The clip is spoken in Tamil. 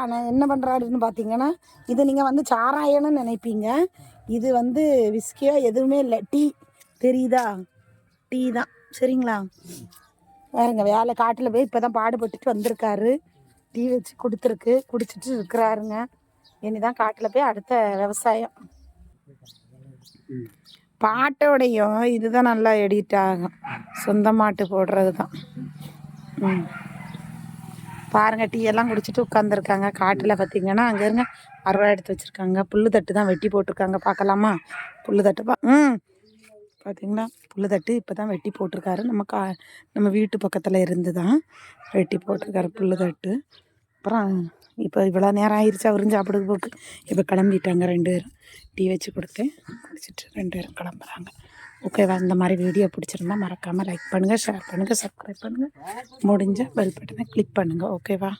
ஆனால் என்ன பண்ணுறாருன்னு பார்த்தீங்கன்னா, இது நீங்கள் வந்து சாராயம்னு நினைப்பீங்க. இது வந்து விஸ்கியோ எதுவுமே இல்லை, டீ. தெரியுதா? டீ தான். சரிங்களா? வேறுங்க வேலை காட்டில் போய் இப்போ தான் பாடுபட்டுட்டு வந்திருக்காரு. டீ வச்சு கொடுத்துருக்கு, குடிச்சிட்டு இருக்கிறாருங்க. இனிதான் காட்டில் போய் அடுத்த விவசாயம். பாட்டோடையும் இதுதான் நல்லா எடிட் ஆகும். சொந்த மாட்டு போடுறது தான். பாருங்கள், டீ எல்லாம் குடிச்சிட்டு உட்காந்துருக்காங்க. காட்டில் பார்த்தீங்கன்னா அங்கே இருங்க அறுவடை எடுத்து வச்சுருக்காங்க. புல் தட்டு தான் வெட்டி போட்டிருக்காங்க. பார்க்கலாமா? புல் தட்டு பார்த்தீங்களா? புல் தட்டு இப்போ தான் வெட்டி போட்டிருக்காரு. நம்ம வீட்டு பக்கத்தில் இருந்து தான் வெட்டி போட்டிருக்காரு புல் தட்டு. அப்புறம் இப்போ இவ்வளோ நேரம் ஆயிடுச்சு அவரும் சாப்பிட போக்கு. இப்போ கிளம்பிட்டாங்க 2 பேரும். டீ வச்சு கொடுத்து குடிச்சிட்டு 2 பேரும் கிளம்புறாங்க. ஓகேவா? இந்த மாதிரி வீடியோ பிடிச்சிருந்தா மறக்காமல் லைக் பண்ணுங்கள், ஷேர் பண்ணுங்கள், சப்ஸ்கிரைப் பண்ணுங்கள். முடிஞ்சால் பெல் பட்டனை கிளிக் பண்ணுங்கள். ஓகேவா?